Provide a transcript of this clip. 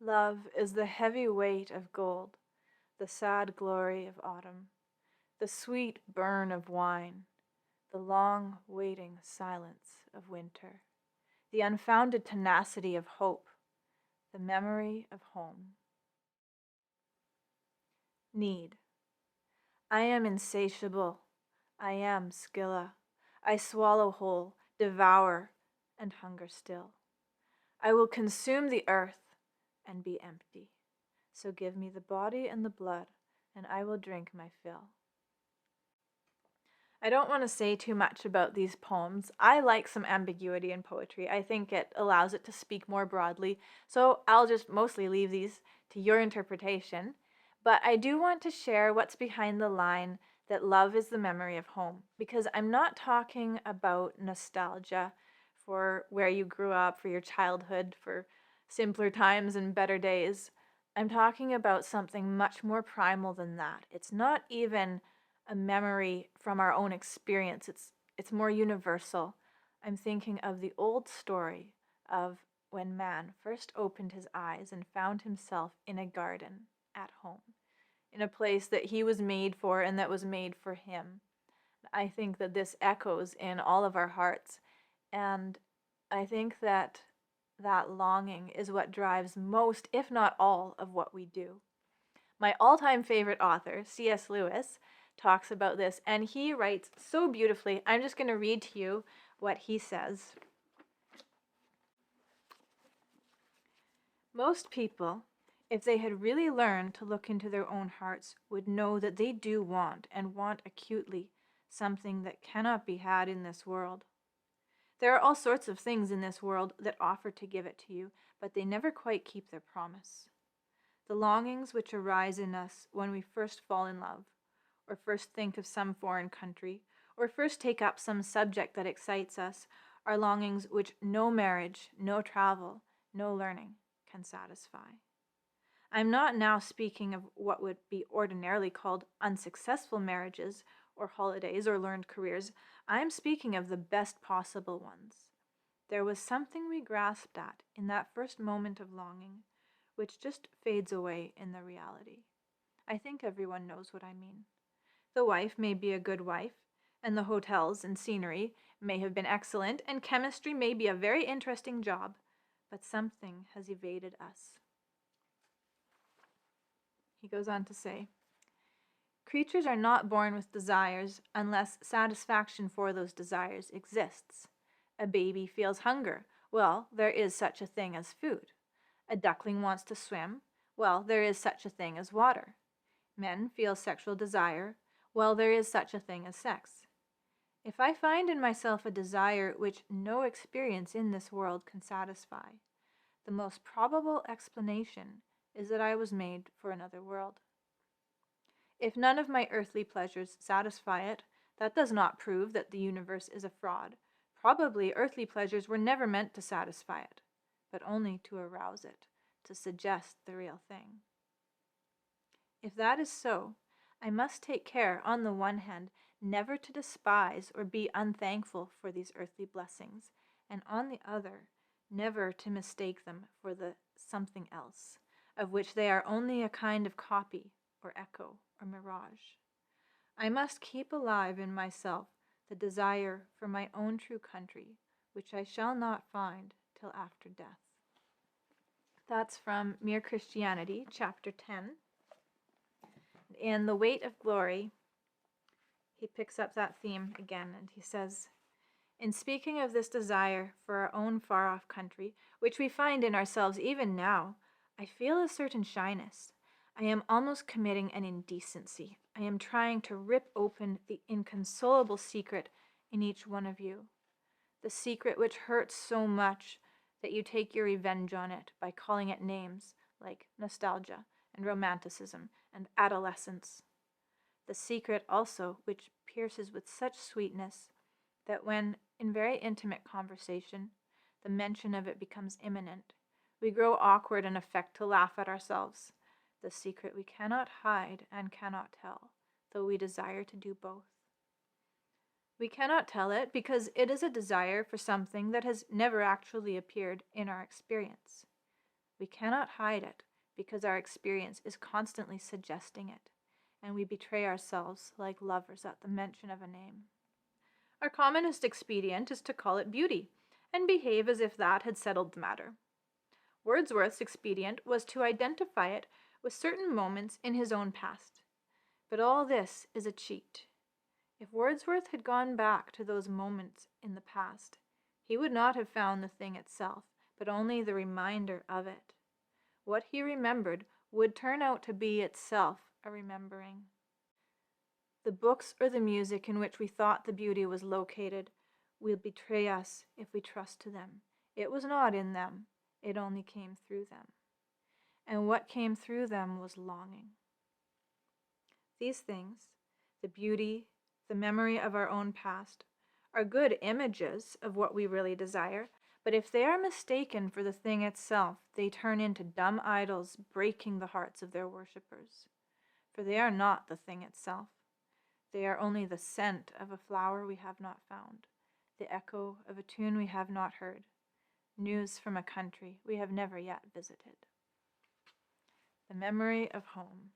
Love is the heavy weight of gold, the sad glory of autumn, the sweet burn of wine, the long waiting silence of winter, the unfounded tenacity of hope, the memory of home. Need. I am insatiable. I am Scylla. I swallow whole, devour, and hunger still. I will consume the earth and be empty. So give me the body and the blood, and I will drink my fill. I don't want to say too much about these poems. I like some ambiguity in poetry. I think it allows it to speak more broadly. So I'll just mostly leave these to your interpretation. But I do want to share what's behind the line that love is the memory of home, because I'm not talking about nostalgia for where you grew up, for your childhood, for simpler times and better days. I'm talking about something much more primal than that. It's not even a memory from our own experience. It's more universal. I'm thinking of the old story of when man first opened his eyes and found himself in a garden at home, in a place that he was made for and that was made for him. I think that this echoes in all of our hearts, and I think that that longing is what drives most, if not all, of what we do. My all-time favorite author, C.S. Lewis, talks about this, and he writes so beautifully. I'm just going to read to you what he says. Most people, if they had really learned to look into their own hearts, would know that they do want, and want acutely, something that cannot be had in this world. There are all sorts of things in this world that offer to give it to you, but they never quite keep their promise. The longings which arise in us when we first fall in love, or first think of some foreign country, or first take up some subject that excites us, are longings which no marriage, no travel, no learning can satisfy. I'm not now speaking of what would be ordinarily called unsuccessful marriages, or holidays, or learned careers. I am speaking of the best possible ones. There was something we grasped at in that first moment of longing, which just fades away in the reality. I think everyone knows what I mean. The wife may be a good wife, and the hotels and scenery may have been excellent, and chemistry may be a very interesting job, but something has evaded us. He goes on to say, creatures are not born with desires unless satisfaction for those desires exists. A baby feels hunger. Well, there is such a thing as food. A duckling wants to swim. Well, there is such a thing as water. Men feel sexual desire. Well, there is such a thing as sex. If I find in myself a desire which no experience in this world can satisfy, the most probable explanation is that I was made for another world. If none of my earthly pleasures satisfy it, that does not prove that the universe is a fraud. Probably earthly pleasures were never meant to satisfy it, but only to arouse it, to suggest the real thing. If that is so, I must take care, on the one hand, never to despise or be unthankful for these earthly blessings, and on the other, never to mistake them for the something else, of which they are only a kind of copy, or echo, or mirage. I must keep alive in myself the desire for my own true country, which I shall not find till after death. That's from Mere Christianity, chapter 10. In The Weight of Glory, he picks up that theme again, and he says, in speaking of this desire for our own far-off country, which we find in ourselves even now, I feel a certain shyness. I am almost committing an indecency. I am trying to rip open the inconsolable secret in each one of you, the secret which hurts so much that you take your revenge on it by calling it names like nostalgia and romanticism and adolescence. The secret also which pierces with such sweetness that when, in very intimate conversation, the mention of it becomes imminent, we grow awkward and affect to laugh at ourselves. The secret we cannot hide and cannot tell, though we desire to do both. We cannot tell it because it is a desire for something that has never actually appeared in our experience. We cannot hide it, because our experience is constantly suggesting it, and we betray ourselves like lovers at the mention of a name. Our commonest expedient is to call it beauty, and behave as if that had settled the matter. Wordsworth's expedient was to identify it with certain moments in his own past. But all this is a cheat. If Wordsworth had gone back to those moments in the past, he would not have found the thing itself, but only the reminder of it. What he remembered would turn out to be itself a remembering. The books or the music in which we thought the beauty was located will betray us if we trust to them. It was not in them, it only came through them. And what came through them was longing. These things, the beauty, the memory of our own past, are good images of what we really desire, but if they are mistaken for the thing itself, they turn into dumb idols, breaking the hearts of their worshippers. For they are not the thing itself. They are only the scent of a flower we have not found, the echo of a tune we have not heard, news from a country we have never yet visited. The memory of home.